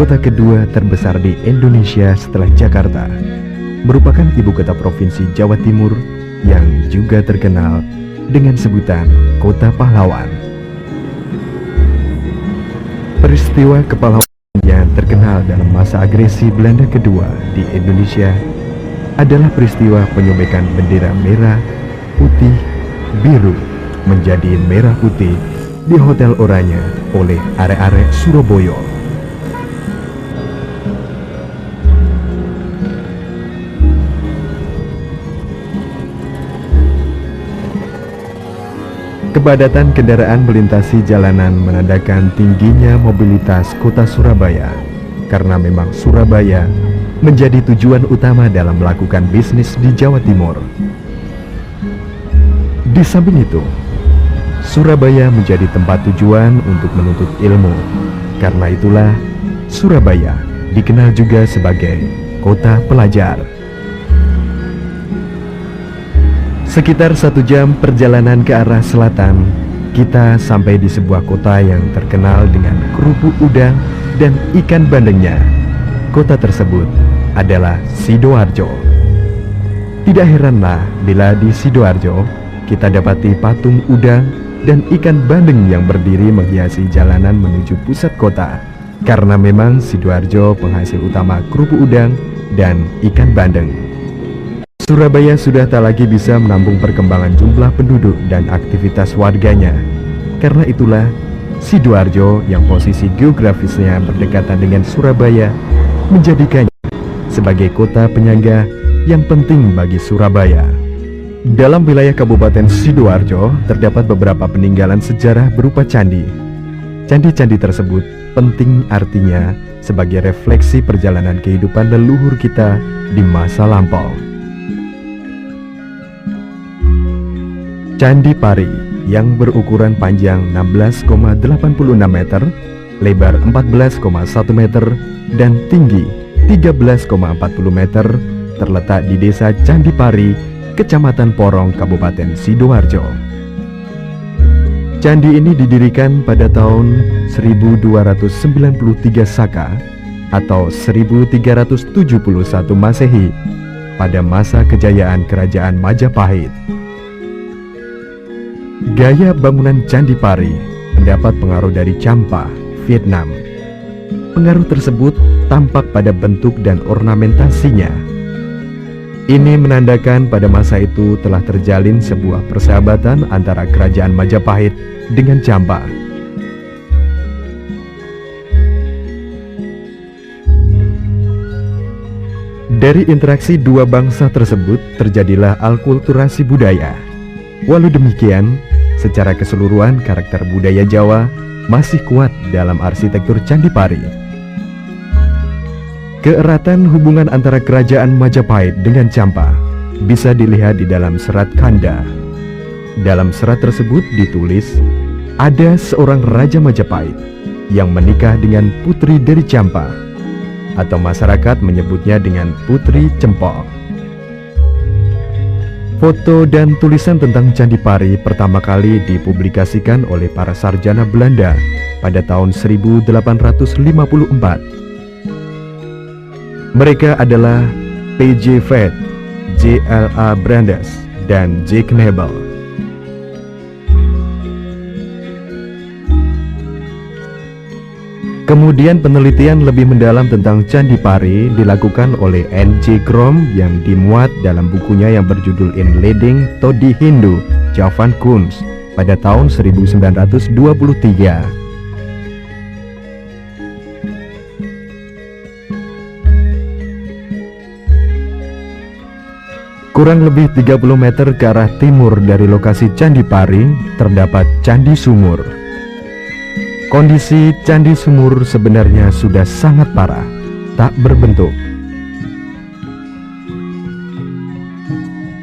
kota kedua terbesar di Indonesia setelah Jakarta, merupakan ibu kota provinsi Jawa Timur yang juga terkenal dengan sebutan Kota Pahlawan. Peristiwa kepahlawanan yang terkenal dalam masa agresi Belanda kedua di Indonesia adalah peristiwa penyobekan bendera merah, putih, biru menjadi merah putih di Hotel Oranye oleh arek-arek Surabaya. Kepadatan kendaraan melintasi jalanan menandakan tingginya mobilitas kota Surabaya, karena memang Surabaya menjadi tujuan utama dalam melakukan bisnis di Jawa Timur. Di samping itu, Surabaya menjadi tempat tujuan untuk menuntut ilmu. Karena itulah Surabaya dikenal juga sebagai kota pelajar. Sekitar 1 jam perjalanan ke arah selatan, kita sampai di sebuah kota yang terkenal dengan kerupuk udang dan ikan bandengnya. Kota tersebut adalah Sidoarjo. Tidak heranlah bila di Sidoarjo kita dapati patung udang dan ikan bandeng yang berdiri menghiasi jalanan menuju pusat kota. Karena memang Sidoarjo penghasil utama kerupuk udang dan ikan bandeng. Surabaya sudah tak lagi bisa menampung perkembangan jumlah penduduk dan aktivitas warganya. Karena itulah Sidoarjo yang posisi geografisnya berdekatan dengan Surabaya menjadikannya sebagai kota penyangga yang penting bagi Surabaya. Dalam wilayah Kabupaten Sidoarjo terdapat beberapa peninggalan sejarah berupa candi. Candi-candi tersebut penting artinya sebagai refleksi perjalanan kehidupan leluhur kita di masa lampau. Candi Pari yang berukuran panjang 16,86 meter, lebar 14,1 meter, dan tinggi 13,40 meter terletak di desa Candi Pari, Kecamatan Porong, Kabupaten Sidoarjo. Candi ini didirikan pada tahun 1293 Saka atau 1371 Masehi pada masa kejayaan Kerajaan Majapahit. Gaya bangunan Candi Pari mendapat pengaruh dari Champa, Vietnam. Pengaruh tersebut tampak pada bentuk dan ornamentasinya. Ini menandakan pada masa itu telah terjalin sebuah persahabatan antara Kerajaan Majapahit dengan Champa. Dari interaksi dua bangsa tersebut terjadilah alkulturasi budaya. Walau demikian, secara keseluruhan karakter budaya Jawa masih kuat dalam arsitektur Candi Pari. Keeratan hubungan antara Kerajaan Majapahit dengan Champa bisa dilihat di dalam serat Kanda. Dalam serat tersebut ditulis, ada seorang Raja Majapahit yang menikah dengan putri dari Champa, atau masyarakat menyebutnya dengan Putri Cempol. Foto dan tulisan tentang Candi Pari pertama kali dipublikasikan oleh para sarjana Belanda pada tahun 1854. Mereka adalah P.J. Vedt, J.L.A. Brandes, dan J. Knebel. Kemudian penelitian lebih mendalam tentang Candi Pari dilakukan oleh N.J. Grom yang dimuat dalam bukunya yang berjudul Inleiding tot die Hindu Javan Kunst pada tahun 1923. Kurang lebih 30 meter ke arah timur dari lokasi Candi Pari terdapat Candi Sumur. Kondisi Candi Sumur sebenarnya sudah sangat parah, tak berbentuk.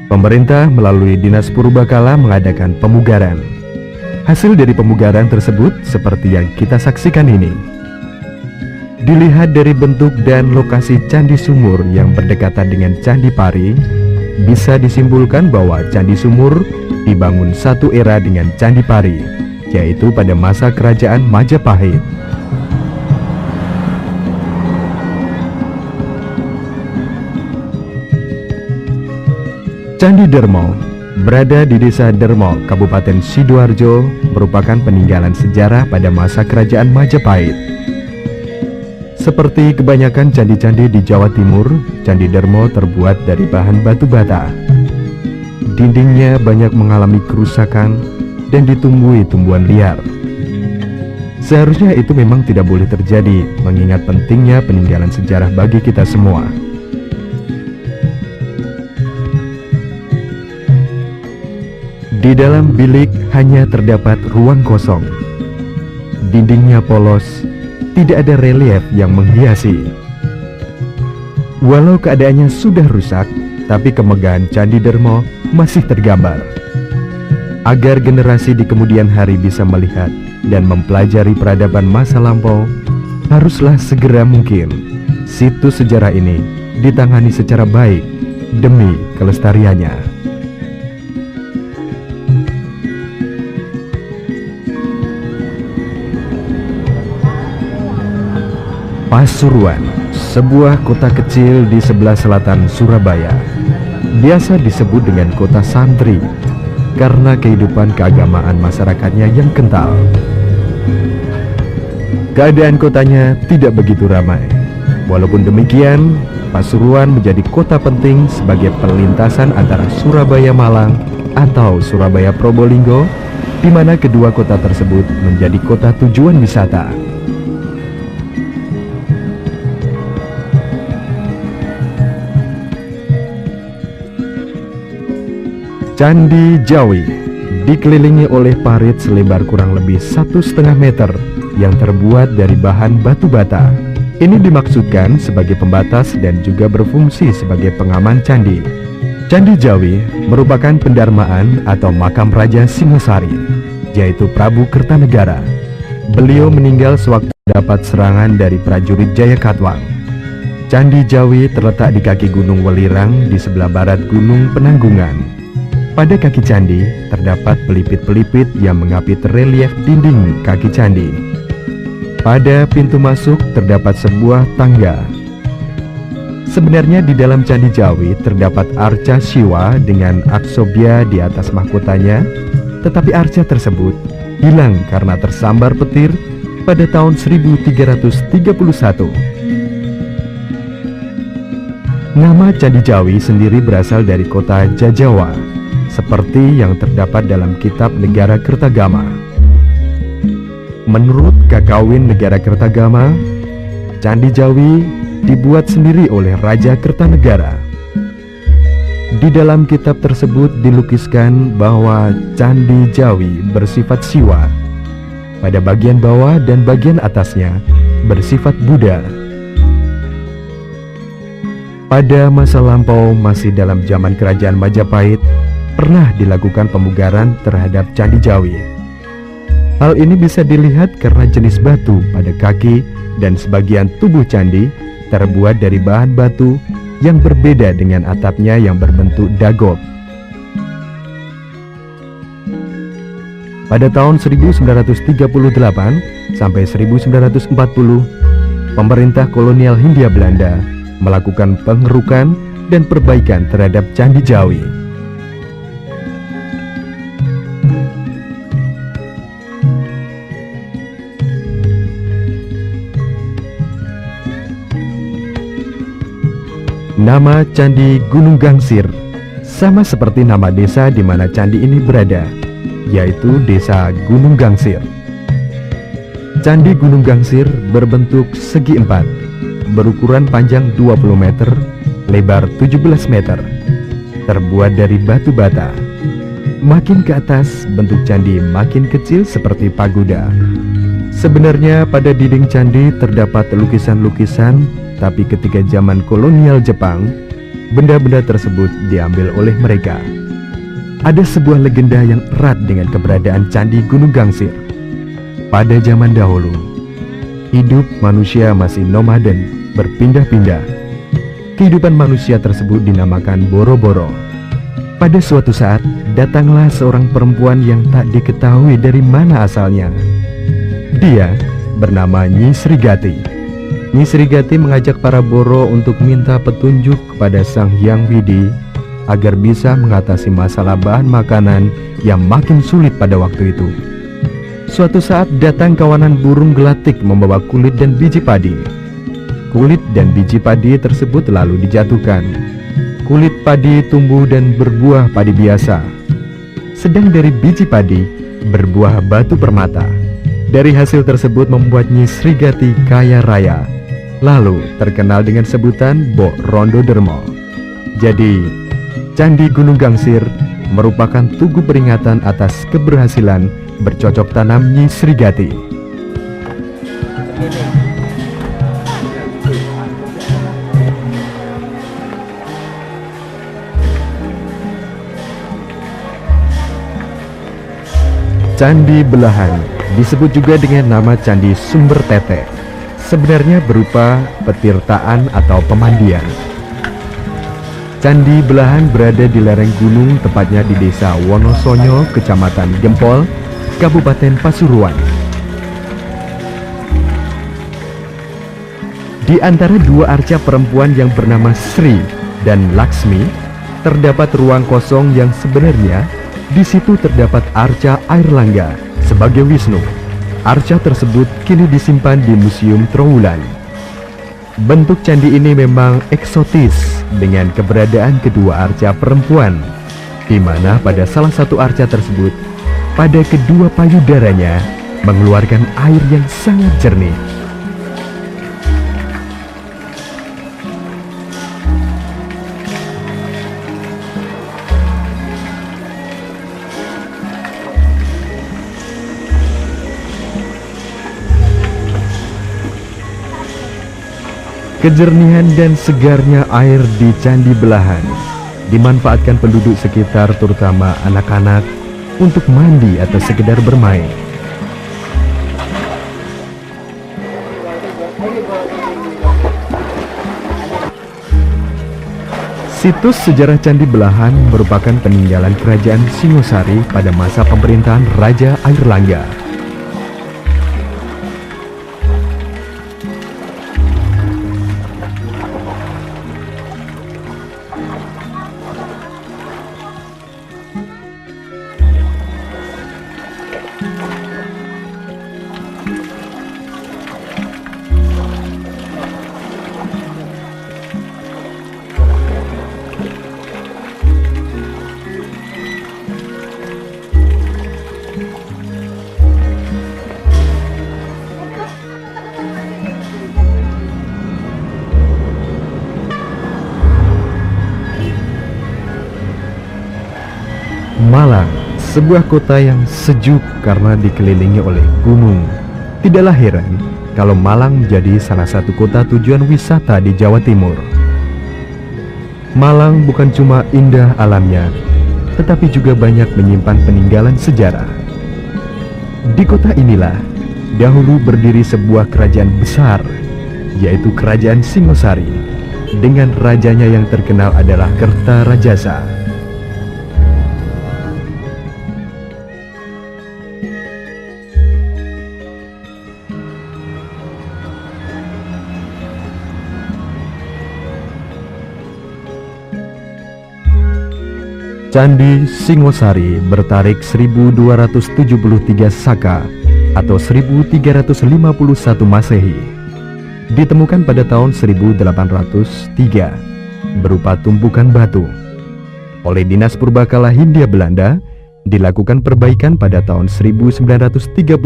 Pemerintah melalui Dinas Purbakala mengadakan pemugaran. Hasil dari pemugaran tersebut seperti yang kita saksikan ini. Dilihat dari bentuk dan lokasi Candi Sumur yang berdekatan dengan Candi Pari, bisa disimpulkan bahwa Candi Sumur dibangun satu era dengan Candi Pari, yaitu pada masa Kerajaan Majapahit. Candi Dermo berada di Desa Dermo, Kabupaten Sidoarjo, merupakan peninggalan sejarah pada masa Kerajaan Majapahit. Seperti kebanyakan candi-candi di Jawa Timur, Candi Dermo terbuat dari bahan batu bata. Dindingnya banyak mengalami kerusakan dan ditumbuhi tumbuhan liar. Seharusnya itu memang tidak boleh terjadi, mengingat pentingnya peninggalan sejarah bagi kita semua. Di dalam bilik hanya terdapat ruang kosong. Dindingnya polos, tidak ada relief yang menghiasi. Walau keadaannya sudah rusak, tapi kemegahan Candi Dermo masih tergambar. Agar generasi di kemudian hari bisa melihat dan mempelajari peradaban masa lampau, haruslah segera mungkin situs sejarah ini ditangani secara baik demi kelestariannya. Pasuruan, sebuah kota kecil di sebelah selatan Surabaya, biasa disebut dengan kota santri karena kehidupan keagamaan masyarakatnya yang kental. Keadaan kotanya tidak begitu ramai. Walaupun demikian, Pasuruan menjadi kota penting sebagai perlintasan antara Surabaya Malang atau Surabaya Probolinggo, di mana kedua kota tersebut menjadi kota tujuan wisata. Candi Jawi dikelilingi oleh parit selebar kurang lebih 1,5 meter yang terbuat dari bahan batu bata. Ini dimaksudkan sebagai pembatas dan juga berfungsi sebagai pengaman candi. Candi Jawi merupakan pendarmaan atau makam Raja Singosari, yaitu Prabu Kertanegara. Beliau meninggal sewaktu dapat serangan dari prajurit Jayakatwang. Candi Jawi terletak di kaki Gunung Welirang di sebelah barat Gunung Penanggungan. Pada kaki candi terdapat pelipit-pelipit yang mengapit relief dinding kaki candi. Pada pintu masuk terdapat sebuah tangga. Sebenarnya di dalam Candi Jawi terdapat arca Siwa dengan aksobya di atas mahkotanya, tetapi arca tersebut hilang karena tersambar petir pada tahun 1331. Nama Candi Jawi sendiri berasal dari kota Jajawa, seperti yang terdapat dalam kitab Negara Kertagama. Menurut Kakawin Negara Kertagama, Candi Jawi dibuat sendiri oleh Raja Kertanegara. Di dalam kitab tersebut dilukiskan bahwa Candi Jawi bersifat Siwa. Pada bagian bawah dan bagian atasnya bersifat Buddha. Pada masa lampau, masih dalam zaman Kerajaan Majapahit, pernah dilakukan pemugaran terhadap Candi Jawi. Hal ini bisa dilihat karena jenis batu pada kaki dan sebagian tubuh candi terbuat dari bahan batu yang berbeda dengan atapnya yang berbentuk dagop. Pada tahun 1938 sampai 1940, pemerintah kolonial Hindia Belanda melakukan pengerukan dan perbaikan terhadap Candi Jawi. Nama Candi Gunung Gangsir sama seperti nama desa di mana candi ini berada, yaitu Desa Gunung Gangsir. Candi Gunung Gangsir berbentuk segi empat, berukuran panjang 20 meter, lebar 17 meter, terbuat dari batu bata. Makin ke atas, bentuk candi makin kecil seperti pagoda. Sebenarnya pada dinding candi terdapat lukisan-lukisan, tapi ketika zaman kolonial Jepang, benda-benda tersebut diambil oleh mereka. Ada sebuah legenda yang erat dengan keberadaan Candi Gunung Gangsir. Pada zaman dahulu, hidup manusia masih nomaden, berpindah-pindah. Kehidupan manusia tersebut dinamakan Boro-Boro. Pada suatu saat, datanglah seorang perempuan yang tak diketahui dari mana asalnya. Dia bernama Nyi Srigati. Nyi Srigati mengajak para Boro untuk minta petunjuk kepada Sang Hyang Widi agar bisa mengatasi masalah bahan makanan yang makin sulit pada waktu itu. Suatu saat datang kawanan burung gelatik membawa kulit dan biji padi. Kulit dan biji padi tersebut lalu dijatuhkan. Kulit padi tumbuh dan berbuah padi biasa. Sedang dari biji padi berbuah batu permata. Dari hasil tersebut membuat Nyi Srigati kaya raya, lalu terkenal dengan sebutan Bok Rondo Dermo. Jadi, Candi Gunung Gangsir merupakan tugu peringatan atas keberhasilan bercocok tanam Nyi Srigati. Candi Belahan disebut juga dengan nama Candi Sumber Tete. Sebenarnya berupa petirtaan atau pemandian. Candi Belahan berada di lereng gunung, tepatnya di Desa Wonosonyo, Kecamatan Gempol, Kabupaten Pasuruan. Di antara dua arca perempuan yang bernama Sri dan Laksmi, terdapat ruang kosong yang sebenarnya di situ terdapat arca air langga sebagai Wisnu. Arca tersebut kini disimpan di Museum Trowulan. Bentuk candi ini memang eksotis dengan keberadaan kedua arca perempuan, di mana pada salah satu arca tersebut, pada kedua payudaranya mengeluarkan air yang sangat jernih. Kejernihan dan segarnya air di Candi Belahan dimanfaatkan penduduk sekitar, terutama anak-anak, untuk mandi atau sekedar bermain. Situs sejarah Candi Belahan merupakan peninggalan kerajaan Singosari pada masa pemerintahan Raja Airlangga. Malang, sebuah kota yang sejuk karena dikelilingi oleh gunung. Tidaklah heran kalau Malang menjadi salah satu kota tujuan wisata di Jawa Timur. Malang bukan cuma indah alamnya, tetapi juga banyak menyimpan peninggalan sejarah. Di kota inilah dahulu berdiri sebuah kerajaan besar, yaitu Kerajaan Singosari, dengan rajanya yang terkenal adalah Kertarajasa. Candi Singosari bertarik 1273 Saka atau 1351 Masehi. Ditemukan pada tahun 1803 berupa tumpukan batu. Oleh Dinas Purbakala Hindia Belanda, dilakukan perbaikan pada tahun 1934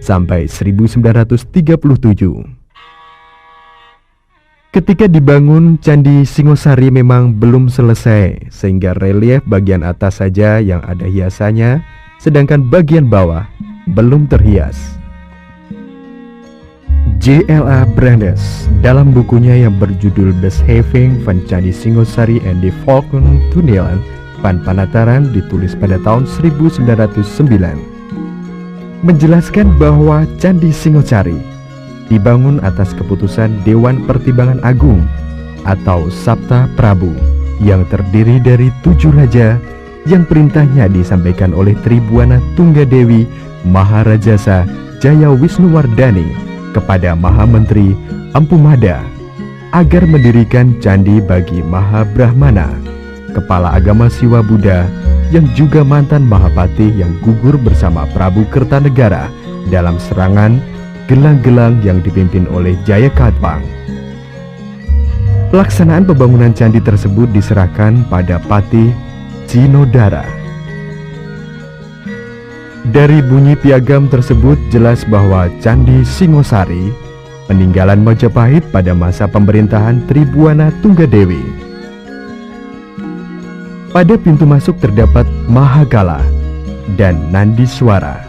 sampai 1937. Ketika dibangun, Candi Singosari memang belum selesai, sehingga relief bagian atas saja yang ada hiasannya, sedangkan bagian bawah belum terhias. J.L.A. Brandes dalam bukunya yang berjudul Beschaving van Candi Singosari and the Falcon Tunnelen van Panataran, ditulis pada tahun 1909, menjelaskan bahwa Candi Singosari dibangun atas keputusan Dewan Pertimbangan Agung atau Sabta Prabu yang terdiri dari 7 raja yang perintahnya disampaikan oleh Tribuana Tunggadewi Maharajasa Jaya Wisnuwardani kepada Mahamentri Empu Mada agar mendirikan candi bagi Mahabrahmana kepala agama Siwa Buddha yang juga mantan Mahapati yang gugur bersama Prabu Kertanegara dalam serangan gelang-gelang yang dipimpin oleh Jayakatwang. Pelaksanaan pembangunan candi tersebut diserahkan pada Patih Jinodara. Dari bunyi piagam tersebut jelas bahwa Candi Singosari peninggalan Majapahit pada masa pemerintahan Tribuana Tunggadewi. Pada pintu masuk terdapat Mahakala dan Nandi Swara,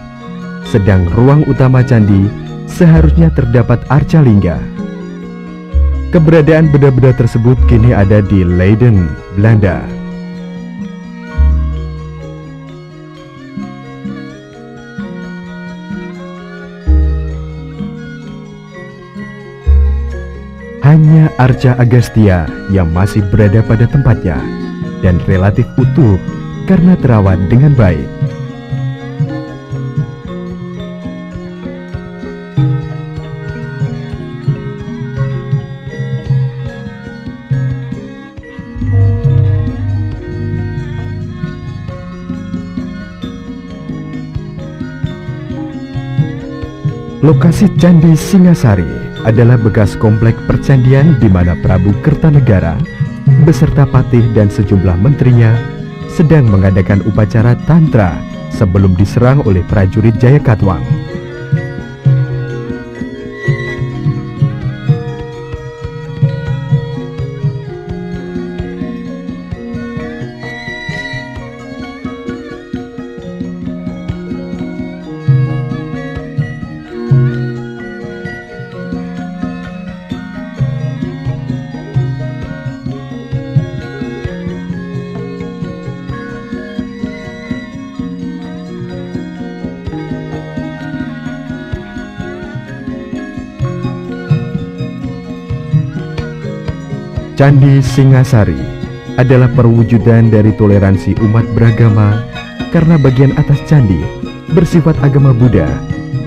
sedang ruang utama candi seharusnya terdapat Arcalingga. Keberadaan benda-benda tersebut kini ada di Leiden, Belanda. Hanya Arca Agastya yang masih berada pada tempatnya dan relatif utuh karena terawat dengan baik. Lokasi Candi Singasari adalah bekas komplek percandian di mana Prabu Kertanegara beserta patih dan sejumlah menterinya sedang mengadakan upacara tantra sebelum diserang oleh prajurit Jayakatwang. Candi Singasari adalah perwujudan dari toleransi umat beragama karena bagian atas candi bersifat agama Buddha,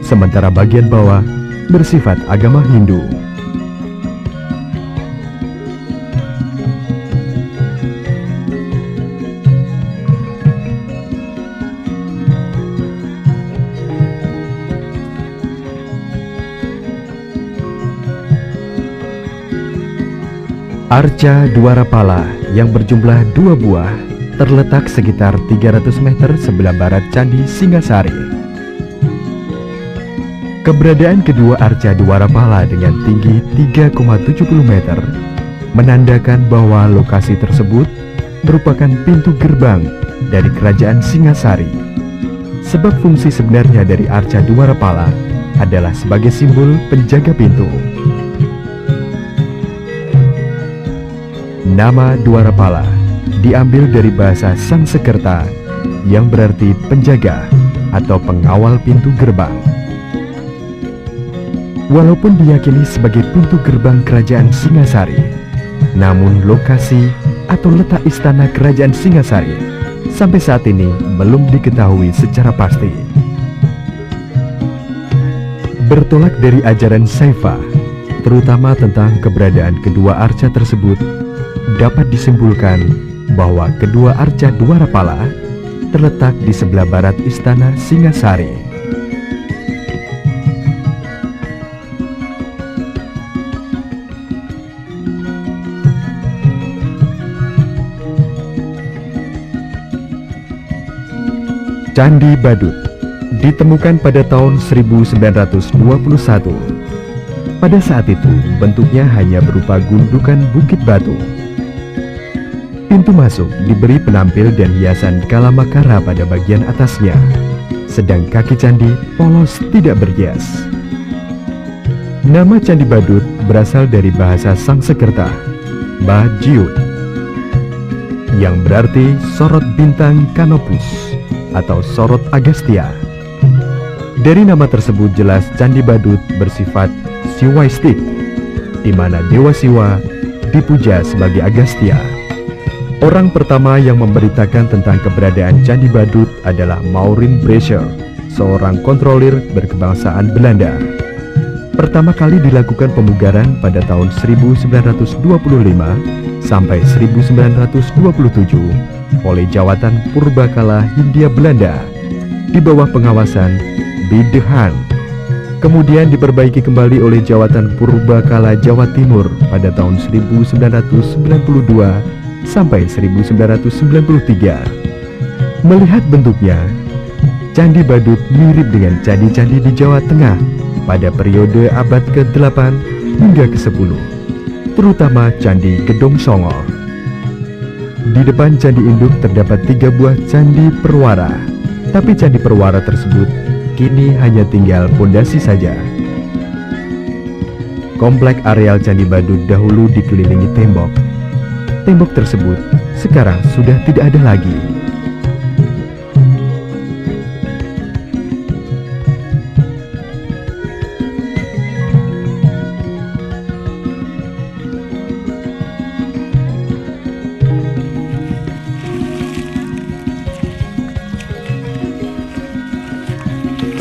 sementara bagian bawah bersifat agama Hindu. Arca Dwarapala yang berjumlah 2 buah terletak sekitar 300 meter sebelah barat Candi Singasari. Keberadaan kedua Arca Dwarapala dengan tinggi 3,70 meter menandakan bahwa lokasi tersebut merupakan pintu gerbang dari Kerajaan Singasari. Sebab fungsi sebenarnya dari Arca Dwarapala adalah sebagai simbol penjaga pintu. Nama Dwarapala diambil dari bahasa Sangsekerta yang berarti penjaga atau pengawal pintu gerbang. Walaupun diyakini sebagai pintu gerbang Kerajaan Singasari, namun lokasi atau letak istana Kerajaan Singasari sampai saat ini belum diketahui secara pasti. Bertolak dari ajaran Saiva, terutama tentang keberadaan kedua arca tersebut, dapat disimpulkan bahwa kedua Arca Dwarapala terletak di sebelah barat istana Singasari. Candi Badut ditemukan pada tahun 1921. Pada saat itu bentuknya hanya berupa gundukan bukit batu. Pintu masuk diberi penampil dan hiasan kalamakara pada bagian atasnya, sedang kaki candi polos tidak berhias. Nama Candi Badut berasal dari bahasa Sangsekerta, Bajiut, yang berarti sorot bintang Canopus atau sorot Agastya. Dari nama tersebut jelas Candi Badut bersifat Siwaistik, di mana Dewa Siwa dipuja sebagai Agastya. Orang pertama yang memberitakan tentang keberadaan Candi Badut adalah Maureen Brasher, seorang kontrolir berkebangsaan Belanda. Pertama kali dilakukan pemugaran pada tahun 1925 sampai 1927 oleh Jawatan Purbakala Hindia Belanda di bawah pengawasan Bidehan. Kemudian diperbaiki kembali oleh Jawatan Purbakala Jawa Timur pada tahun 1992 sampai 1993. Melihat bentuknya, Candi Badut mirip dengan candi-candi di Jawa Tengah pada periode abad ke-8 hingga ke-10, terutama Candi Gedong Songo. Di depan Candi Induk terdapat 3 buah Candi Perwara, tapi Candi Perwara tersebut kini hanya tinggal pondasi saja. Komplek areal Candi Badut dahulu dikelilingi tembok. Tembok tersebut sekarang sudah tidak ada lagi.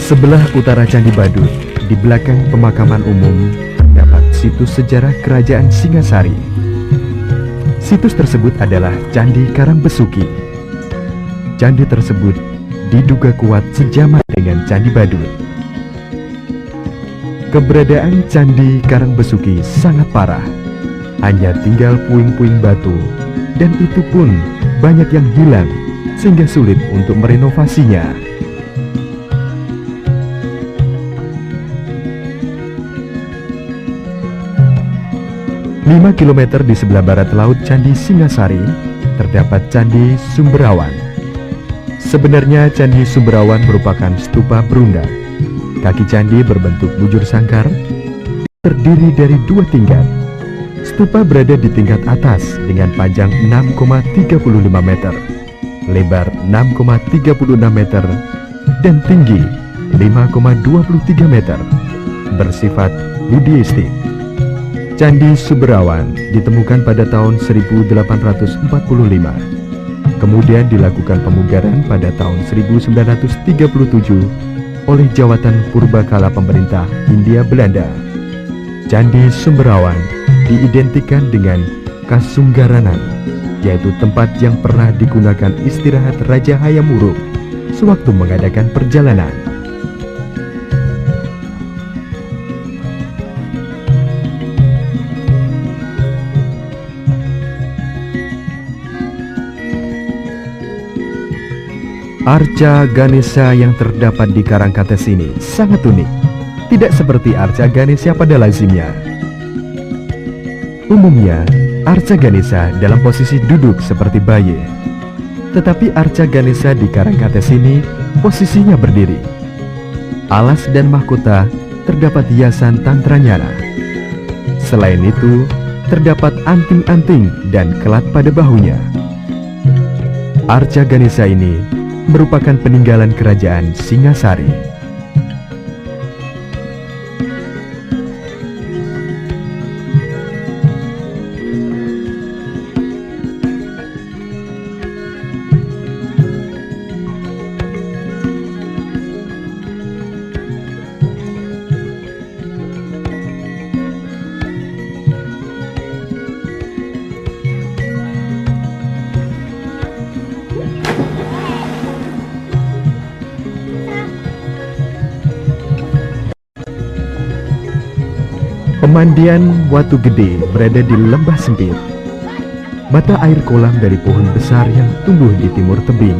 Sebelah utara Candi Badut, di belakang pemakaman umum, terdapat situs sejarah Kerajaan Singasari. Situs tersebut adalah Candi Karangbesuki. Candi tersebut diduga kuat sejaman dengan Candi Badut. Keberadaan Candi Karangbesuki sangat parah. Hanya tinggal puing-puing batu, dan itu pun banyak yang hilang, sehingga sulit untuk merenovasinya. 5 km di sebelah barat laut Candi Singasari, terdapat Candi Sumberawan. Sebenarnya Candi Sumberawan merupakan stupa berundak. Kaki candi berbentuk bujur sangkar, terdiri dari 2 tingkat. Stupa berada di tingkat atas dengan panjang 6,35 meter, lebar 6,36 meter, dan tinggi 5,23 meter, bersifat buddhistik. Candi Sumberawan ditemukan pada tahun 1845. Kemudian dilakukan pemugaran pada tahun 1937 oleh Jawatan Purbakala pemerintah Hindia Belanda. Candi Sumberawan diidentikan dengan Kasunggaranan, yaitu tempat yang pernah digunakan istirahat Raja Hayam Wuruk sewaktu mengadakan perjalanan. Arca Ganesha yang terdapat di Karangkates ini sangat unik, tidak seperti Arca Ganesha pada lazimnya. Umumnya, Arca Ganesha dalam posisi duduk seperti bayi, tetapi Arca Ganesha di Karangkates ini posisinya berdiri. Alas dan mahkota terdapat hiasan Tantranyana. Selain itu, terdapat anting-anting dan kelat pada bahunya. Arca Ganesha ini merupakan peninggalan Kerajaan Singasari. Pemandian Watu Gede berada di lembah sempit. Mata air kolam dari pohon besar yang tumbuh di timur tebing.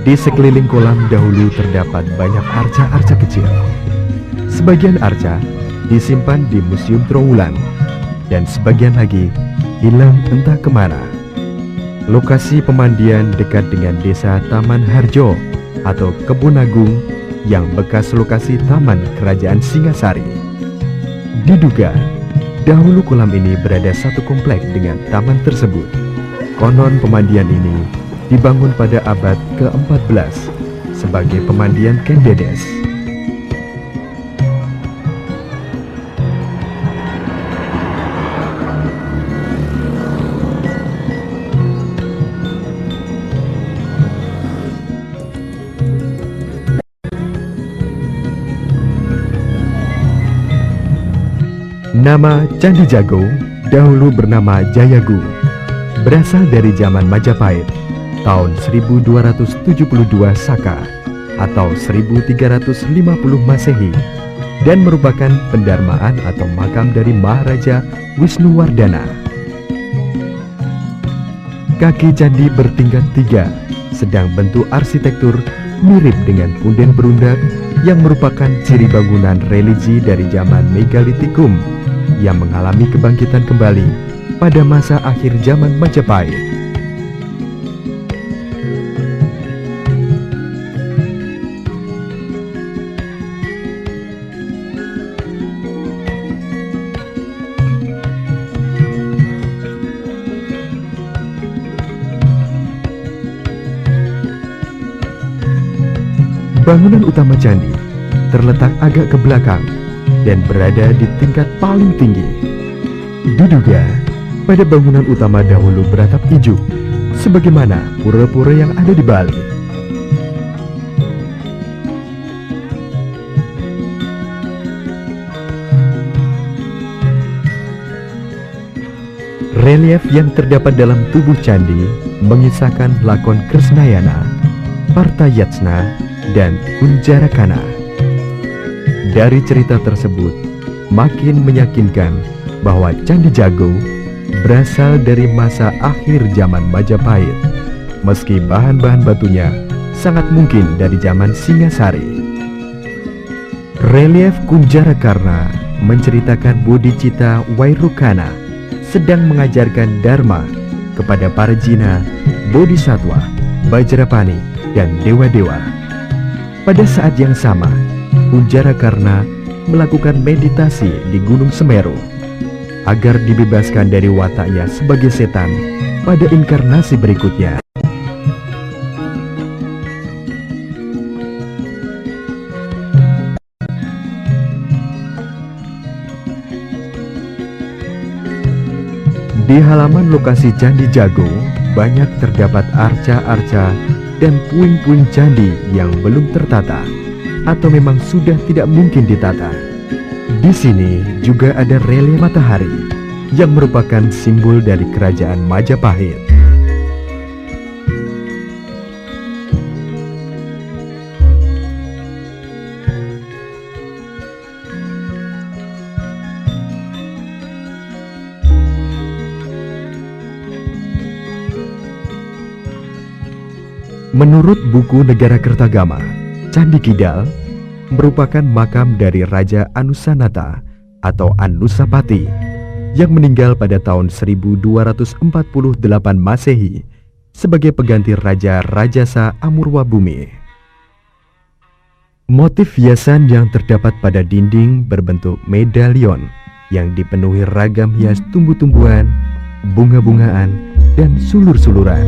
Di sekeliling kolam dahulu terdapat banyak arca-arca kecil. Sebagian arca disimpan di Museum Trowulan, dan sebagian lagi hilang entah kemana. Lokasi pemandian dekat dengan desa Taman Harjo atau Kebun Agung yang bekas lokasi Taman Kerajaan Singasari. Diduga, dahulu kolam ini berada satu komplek dengan taman tersebut. Konon pemandian ini dibangun pada abad ke-14 sebagai pemandian Kendedes. Nama Candi Jago dahulu bernama Jayagu, berasal dari zaman Majapahit tahun 1272 Saka atau 1350 Masehi, dan merupakan pendarmaan atau makam dari Maharaja Wisnuwardana. Kaki candi bertingkat 3, sedang bentuk arsitektur mirip dengan punden berundak yang merupakan ciri bangunan religi dari zaman Megalitikum yang mengalami kebangkitan kembali pada masa akhir zaman Majapahit. Bangunan utama candi terletak agak ke belakang dan berada di tingkat paling tinggi. Diduga pada bangunan utama dahulu beratap ijuk, sebagaimana pura-pura yang ada di Bali. Relief yang terdapat dalam tubuh candi mengisahkan lakon Kresnayana, Partayatsna, dan Kunjarakana. Dari cerita tersebut makin meyakinkan bahwa Candi Jago berasal dari masa akhir zaman Majapahit, meski bahan-bahan batunya sangat mungkin dari zaman Singasari. Relief Kunjarakarna menceritakan Bodhicitta Wairukana sedang mengajarkan Dharma kepada para jina, bodhisatwa, Vajrapani, dan dewa-dewa. Pada saat yang sama, Kunjarakarna melakukan meditasi di Gunung Semeru agar dibebaskan dari wataknya sebagai setan pada inkarnasi berikutnya. Di halaman lokasi Candi Jago banyak terdapat arca-arca dan puing-puing candi yang belum tertata atau memang sudah tidak mungkin ditata. Di sini juga ada relief matahari yang merupakan simbol dari kerajaan Majapahit. Menurut buku Negara Kertagama, Candi Kidal merupakan makam dari Raja Anusanata atau Anusapati yang meninggal pada tahun 1248 Masehi sebagai pengganti Raja Rajasa Amurwabumi. Motif hiasan yang terdapat pada dinding berbentuk medalion yang dipenuhi ragam hias tumbuh-tumbuhan, bunga-bungaan, dan sulur-suluran.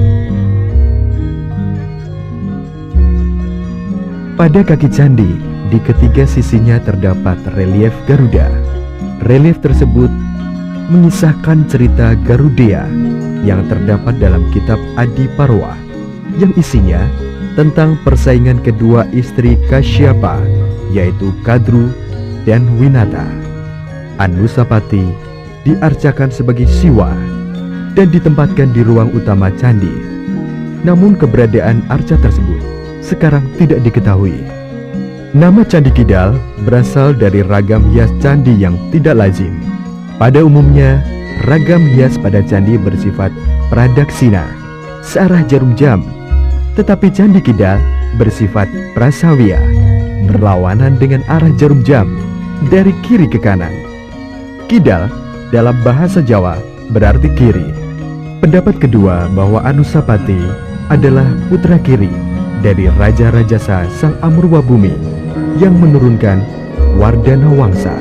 Pada kaki candi, di ketiga sisinya terdapat relief Garuda. Relief tersebut mengisahkan cerita Garudea yang terdapat dalam kitab Adi Parwa, yang isinya tentang persaingan kedua istri Kasyapa, yaitu Kadru dan Winata. Anusapati diarcakan sebagai Siwa dan ditempatkan di ruang utama candi. Namun keberadaan arca tersebut sekarang tidak diketahui. Nama Candi Kidal berasal dari ragam hias candi yang tidak lazim. Pada umumnya, ragam hias pada candi bersifat pradaksina, searah jarum jam. Tetapi Candi Kidal bersifat prasawia, berlawanan dengan arah jarum jam, dari kiri ke kanan. Kidal dalam bahasa Jawa berarti kiri. Pendapat kedua bahwa Anusapati adalah putra kiri dari Raja Rajasa Sang Amurwabumi yang menurunkan Wardana Wangsa.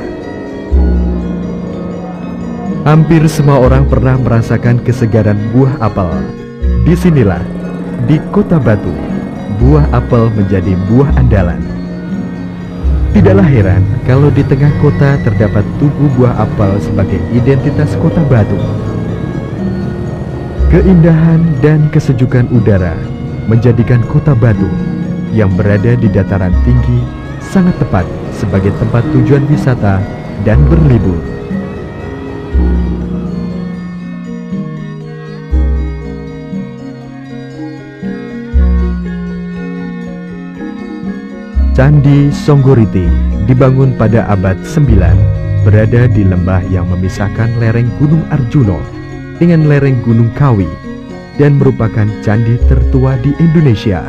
Hampir semua orang pernah merasakan kesegaran buah apel. Disinilah, di Kota Batu, buah apel menjadi buah andalan. Tidaklah heran kalau di tengah kota terdapat tugu buah apel sebagai identitas Kota Batu. Keindahan dan kesejukan udara menjadikan Kota Batu yang berada di dataran tinggi sangat tepat sebagai tempat tujuan wisata dan berlibur. Candi Songgoriti dibangun pada abad 9, berada di lembah yang memisahkan lereng Gunung Arjuno dengan lereng Gunung Kawi, dan merupakan candi tertua di Indonesia.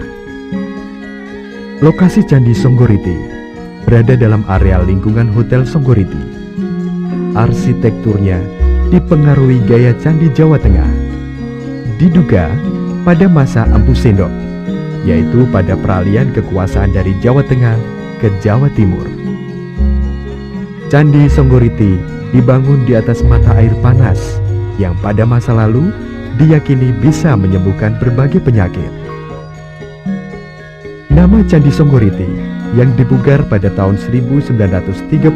Lokasi Candi Songgoriti berada dalam area lingkungan Hotel Songgoriti. Arsitekturnya dipengaruhi gaya candi Jawa Tengah. Diduga pada masa Empu Sendok, yaitu pada peralihan kekuasaan dari Jawa Tengah ke Jawa Timur. Candi Songgoriti dibangun di atas mata air panas yang pada masa lalu diyakini bisa menyembuhkan berbagai penyakit. Nama Candi Songgoriti yang dipugar pada tahun 1936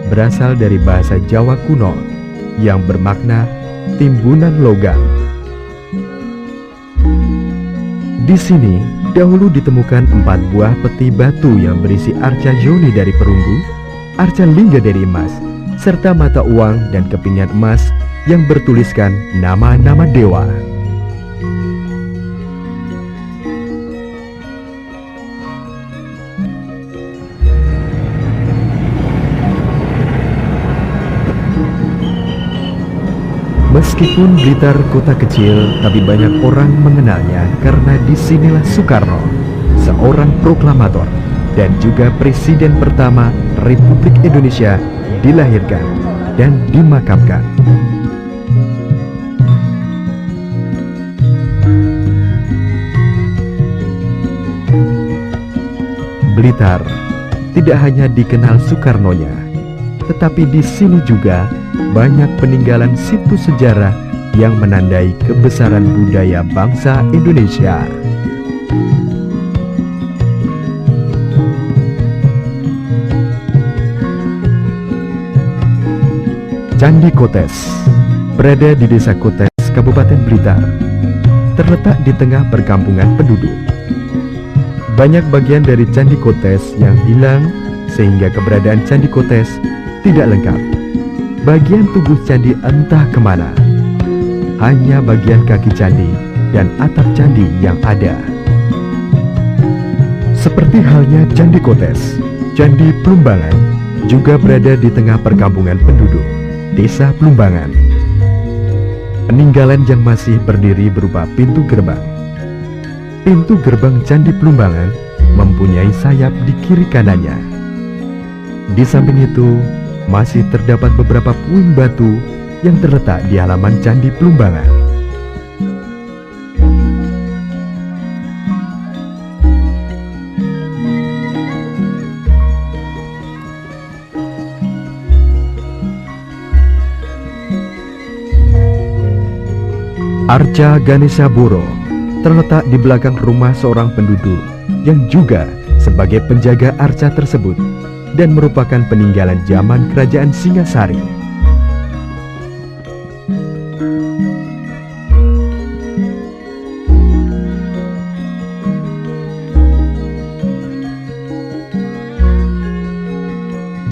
berasal dari bahasa Jawa kuno yang bermakna timbunan logam. Di sini dahulu ditemukan 4 buah peti batu yang berisi arca yoni dari perunggu, arca lingga dari emas, serta mata uang dan kepingan emas yang bertuliskan nama-nama dewa. Meskipun Blitar kota kecil, tapi banyak orang mengenalnya karena disinilah Soekarno, seorang proklamator dan juga presiden pertama Republik Indonesia, dilahirkan dan dimakamkan. Blitar tidak hanya dikenal Soekarnonya, tetapi di sini juga banyak peninggalan situs sejarah yang menandai kebesaran budaya bangsa Indonesia. Candi Kotes berada di Desa Kotes, Kabupaten Blitar, terletak di tengah perkampungan penduduk. Banyak bagian dari Candi Kotes yang hilang sehingga keberadaan Candi Kotes tidak lengkap. Bagian tubuh candi entah kemana. Hanya bagian kaki candi dan atap candi yang ada. Seperti halnya Candi Kotes, Candi Plumbangan juga berada di tengah perkampungan penduduk, Desa Plumbangan. Peninggalan yang masih berdiri berupa pintu gerbang. Pintu gerbang Candi Plumbangan mempunyai sayap di kiri kanannya. Di samping itu, masih terdapat beberapa puing batu yang terletak di halaman Candi Plumbangan. Arca Ganesha Boro terletak di belakang rumah seorang penduduk yang juga sebagai penjaga arca tersebut, dan merupakan peninggalan zaman Kerajaan Singasari.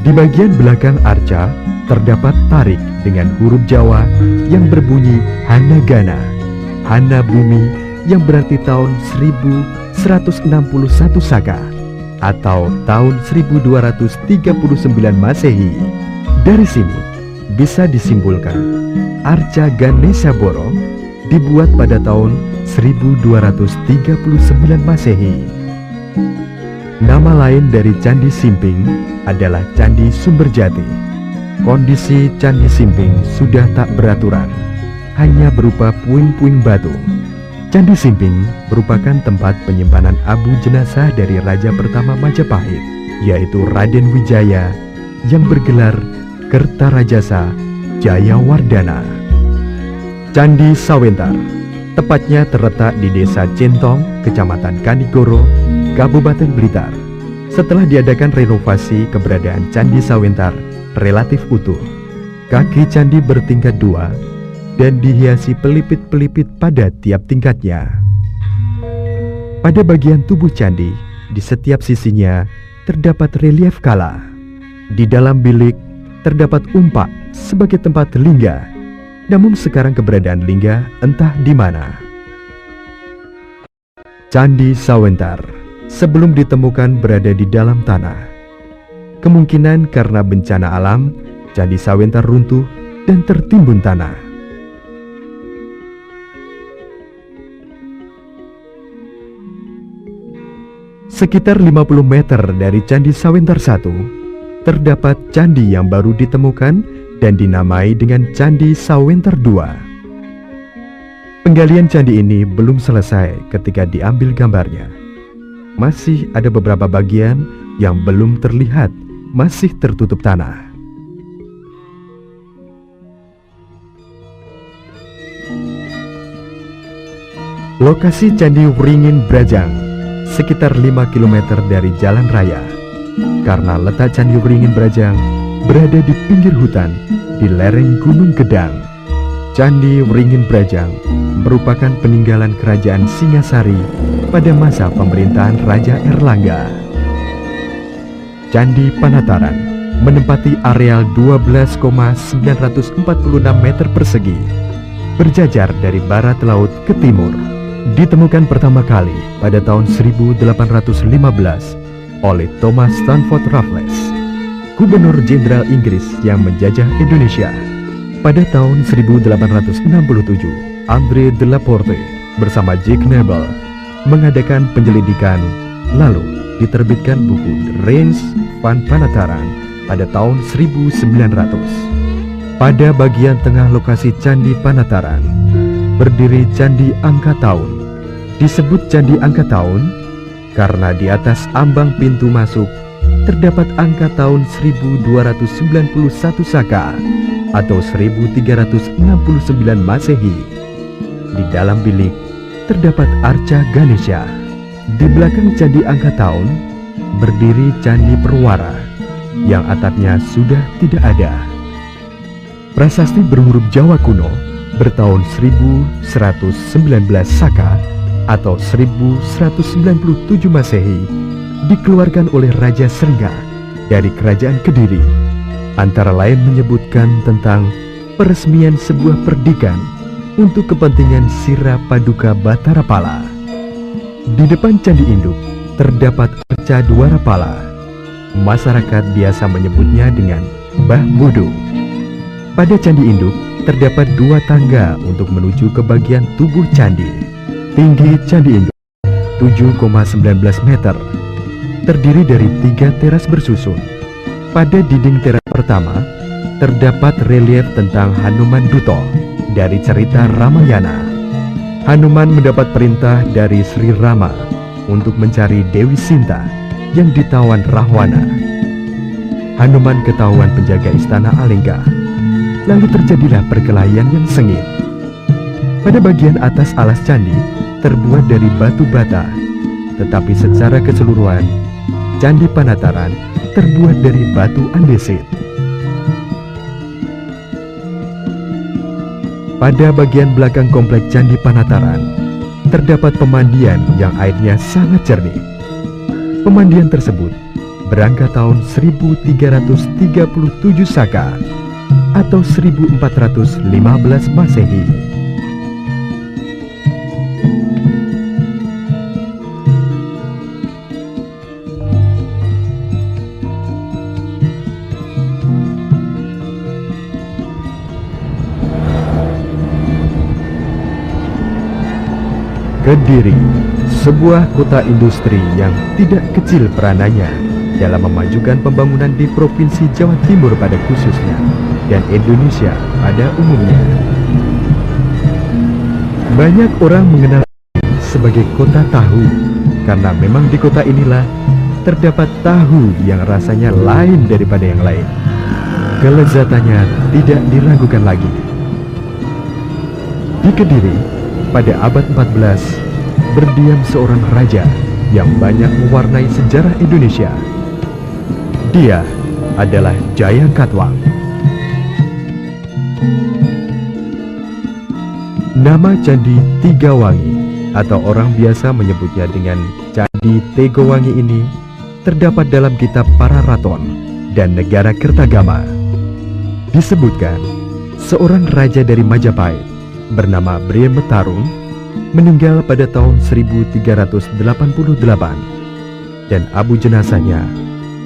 Di bagian belakang arca terdapat tarik dengan huruf Jawa yang berbunyi Hanagana, Hana Bumi, yang berarti tahun 1161 Saka atau tahun 1239 Masehi. Dari sini bisa disimpulkan Arca Ganesha Boro dibuat pada tahun 1239 Masehi. Nama lain dari Candi Simping adalah Candi Sumberjati. Kondisi Candi Simping sudah tak beraturan, hanya berupa puing-puing batu. Candi Simping merupakan tempat penyimpanan abu jenazah dari Raja pertama Majapahit, yaitu Raden Wijaya yang bergelar Kertarajasa Jayawardana. Candi Sawentar tepatnya terletak di Desa Centong, Kecamatan Kanigoro, Kabupaten Blitar. Setelah diadakan renovasi, keberadaan Candi Sawentar relatif utuh. Kaki candi bertingkat 2 dan dihiasi pelipit-pelipit pada tiap tingkatnya. Pada bagian tubuh candi, di setiap sisinya terdapat relief kala. Di dalam bilik terdapat umpak sebagai tempat lingga. Namun sekarang keberadaan lingga entah di mana. Candi Sawentar sebelum ditemukan berada di dalam tanah. Kemungkinan karena bencana alam, Candi Sawentar runtuh dan tertimbun tanah. Sekitar 50 meter dari Candi Sawentar I, terdapat candi yang baru ditemukan dan dinamai dengan Candi Sawentar II. Penggalian candi ini belum selesai ketika diambil gambarnya. Masih ada beberapa bagian yang belum terlihat, masih tertutup tanah. Lokasi Candi Wringin Brajang sekitar 5 km dari jalan raya. Karena letak Candi Wringin Brajang berada di pinggir hutan di lereng Gunung Gedang. Candi Wringin Brajang merupakan peninggalan kerajaan Singasari pada masa pemerintahan Raja Erlangga. Candi Panataran menempati areal 12,946 meter persegi, berjajar dari barat laut ke timur. Ditemukan pertama kali pada tahun 1815 oleh Thomas Stamford Raffles, Gubernur Jenderal Inggris yang menjajah Indonesia. Pada tahun 1867, André de la Porte bersama Jack Nebel mengadakan penyelidikan, lalu diterbitkan buku The Range van Panataran pada tahun 1900. Pada bagian tengah lokasi Candi Panataran berdiri Candi Angka Tahun. Disebut Candi Angka Tahun karena di atas ambang pintu masuk terdapat angka tahun 1291 Saka atau 1369 Masehi. Di dalam bilik terdapat arca Ganesha. Di belakang Candi Angka Tahun berdiri Candi Perwara yang atapnya sudah tidak ada. Prasasti berhuruf Jawa kuno bertahun 1119 Saka atau 1197 Masehi dikeluarkan oleh Raja Srengga dari Kerajaan Kediri, antara lain menyebutkan tentang peresmian sebuah perdikan untuk kepentingan Sira Paduka Batara Pala. Di depan Candi Induk terdapat arca Dwara Pala. Masyarakat biasa menyebutnya dengan Mbah Bodo. Pada Candi Induk terdapat 2 tangga untuk menuju ke bagian tubuh candi. Tinggi Candi Induk 7,19 meter, terdiri dari 3 teras bersusun. Pada dinding teras pertama terdapat relief tentang Hanuman Duto dari cerita Ramayana. Hanuman mendapat perintah dari Sri Rama untuk mencari Dewi Sinta yang ditawan Rahwana. Hanuman ketahuan penjaga istana Alengka. Lalu terjadilah perkelahian yang sengit. Pada bagian atas alas candi terbuat dari batu bata, tetapi secara keseluruhan Candi Panataran terbuat dari batu andesit. Pada bagian belakang komplek Candi Panataran terdapat pemandian yang airnya sangat jernih. Pemandian tersebut berangka tahun 1337 Saka atau 1415 Masehi. Kediri, sebuah kota industri yang tidak kecil peranannya dalam memajukan pembangunan di Provinsi Jawa Timur pada khususnya dan Indonesia pada umumnya. Banyak orang mengenal sebagai kota tahu karena memang di kota inilah terdapat tahu yang rasanya lain daripada yang lain. Kelezatannya tidak diragukan lagi. Di Kediri, pada abad 14, berdiam seorang raja yang banyak mewarnai sejarah Indonesia. Dia adalah Jaya Katwang. Nama Candi Tigawangi atau orang biasa menyebutnya dengan Candi Tegowangi ini terdapat dalam kitab Pararaton dan Negara Kertagama. Disebutkan seorang raja dari Majapahit bernama Briem Tarung meninggal pada tahun 1388 dan abu jenazahnya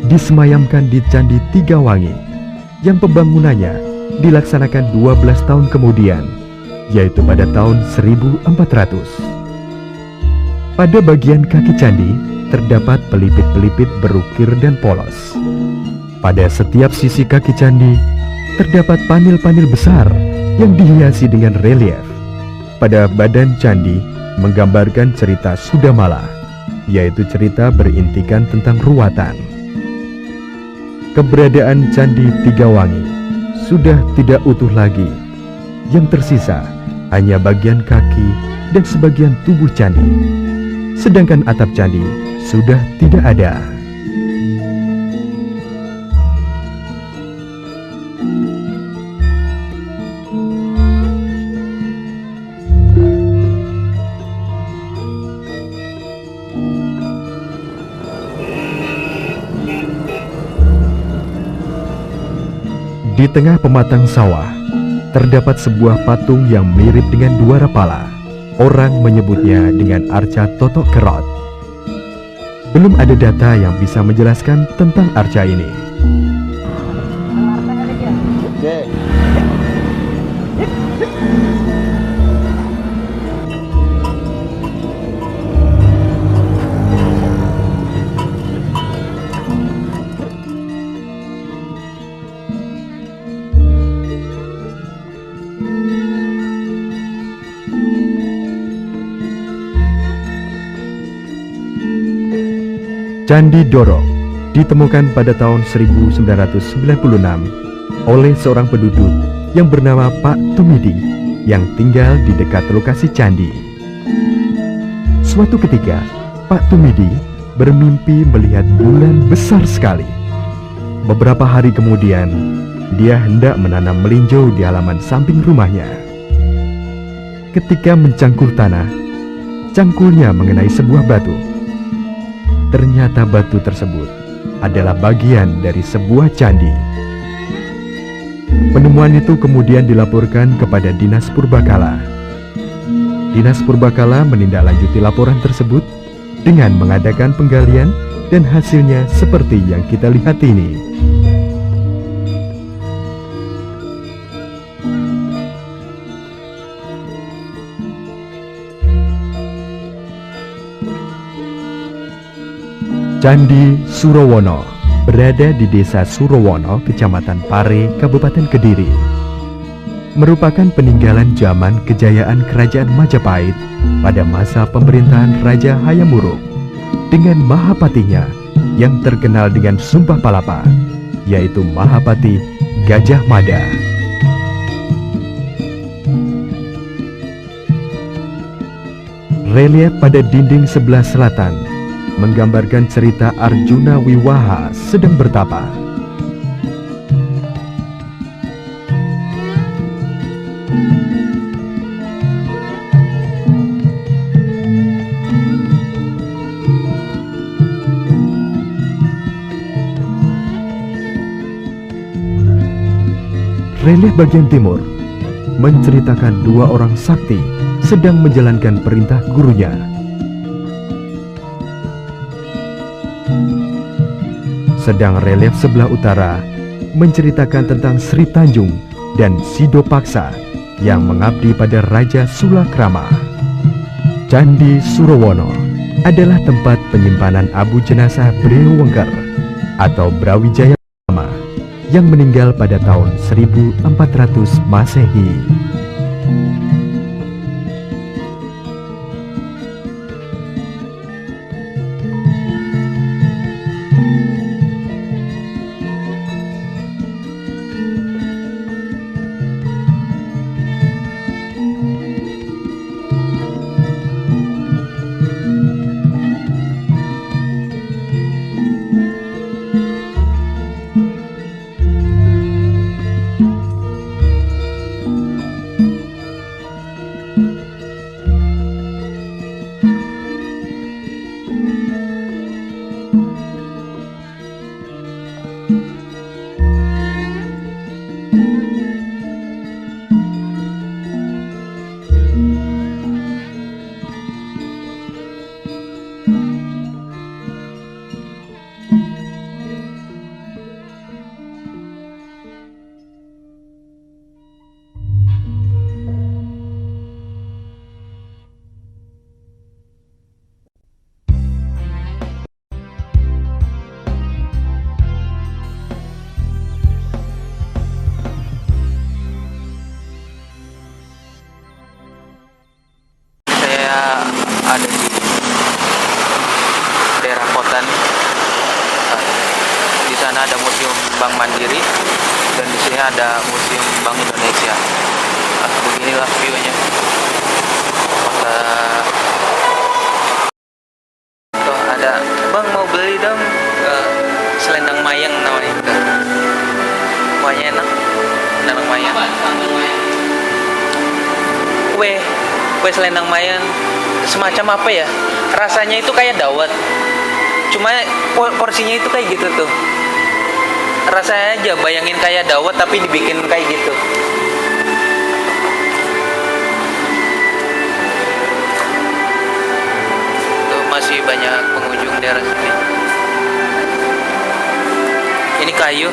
disemayamkan di Candi Tigawangi yang pembangunannya dilaksanakan 12 tahun kemudian, yaitu pada tahun 1400. Pada bagian kaki candi terdapat pelipit-pelipit berukir dan polos. Pada setiap sisi kaki candi terdapat panel-panel besar yang dihiasi dengan relief. Pada badan candi menggambarkan cerita Sudamala, yaitu cerita berintikan tentang ruwatan. Keberadaan Candi Tigawangi sudah tidak utuh lagi. Yang tersisa hanya bagian kaki dan sebagian tubuh candi. Sedangkan atap candi sudah tidak ada. Di tengah pematang sawah, terdapat sebuah patung yang mirip dengan dua rapala. Orang menyebutnya dengan arca Totok Kerot. Belum ada data yang bisa menjelaskan tentang arca ini. Candi Doro ditemukan pada tahun 1996 oleh seorang penduduk yang bernama Pak Tumidi yang tinggal di dekat lokasi candi. Suatu ketika, Pak Tumidi bermimpi melihat bulan besar sekali. Beberapa hari kemudian, dia hendak menanam melinjo di halaman samping rumahnya. Ketika mencangkul tanah, cangkulnya mengenai sebuah batu. Ternyata batu tersebut adalah bagian dari sebuah candi. Penemuan itu kemudian dilaporkan kepada Dinas Purbakala. Dinas Purbakala menindaklanjuti laporan tersebut dengan mengadakan penggalian dan hasilnya seperti yang kita lihat ini. Candi Surowono berada di Desa Surowono, Kecamatan Pare, Kabupaten Kediri. Merupakan peninggalan zaman kejayaan Kerajaan Majapahit pada masa pemerintahan Raja Hayam Wuruk dengan Mahapatinya yang terkenal dengan Sumpah Palapa, yaitu Mahapati Gajah Mada. Relief pada dinding sebelah selatan menggambarkan cerita Arjuna Wiwaha sedang bertapa. Relief bagian timur menceritakan dua orang sakti sedang menjalankan perintah gurunya. Sedang relief sebelah utara menceritakan tentang Sri Tanjung dan Sido Paksa yang mengabdi pada Raja Sulakrama. Candi Surowono adalah tempat penyimpanan abu jenazah Brewengker atau Brawijaya Pertama yang meninggal pada tahun 1400 Masehi. ada di daerah kota nih. Di sana ada Museum Bank Mandiri dan di sini ada Museum Bank Indonesia. Beginilah view-nya kota. Tuh ada, bang mau beli dong selendang mayang namanya itu. Kuahnya enak, selendang mayang. Kue selendang mayang semacam apa ya? Rasanya itu kayak dawet. Cuma porsinya itu kayak gitu tuh. Rasanya aja bayangin kayak dawet tapi dibikin kayak gitu. Tuh masih banyak pengunjung daerah sini. Ini kayu.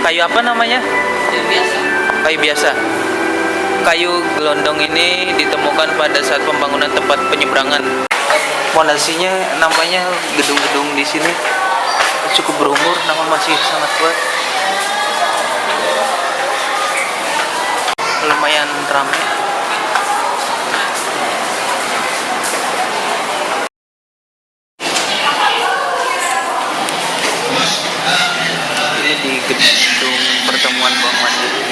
Kayu apa namanya? Kayu biasa. Kayu biasa. Kayu gelondong ini ditemukan pada saat pembangunan tempat penyeberangan. Fondasinya nampaknya gedung-gedung di sini cukup berumur, namun masih sangat kuat. Lumayan ramai. Ini di gedung pertemuan Bank Mandiri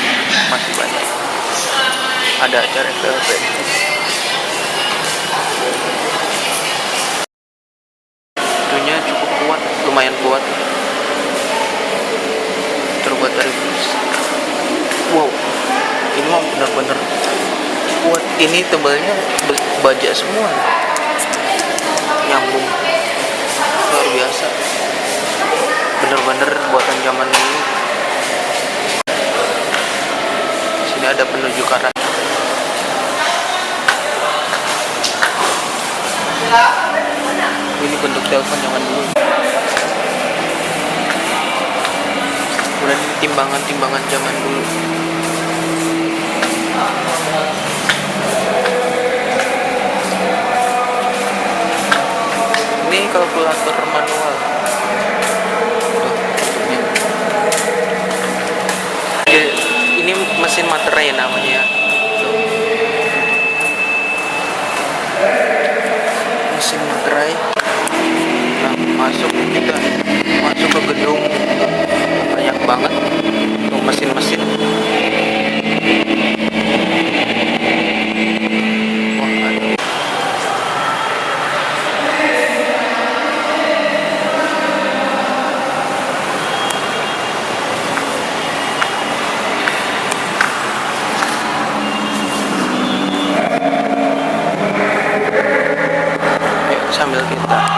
masih banyak. Ada acara PLP. Itunya cukup kuat, lumayan kuat. Terbuat dari bus. Wow, ini mah benar-benar kuat. Ini tebalnya baja semua, nyambung, luar biasa. Bener-bener buatan zaman dulu. Sini ada penunjuk arah. Ini bentuk telepon zaman dulu. Kemudian timbangan-timbangan zaman dulu. Ini kalkulator manual. Ini mesin materai namanya. Mesin materai. Nah, masuk ke gedung, banyak banget untuk mesin-mesin. Wah, ada. Ayo, sambil kita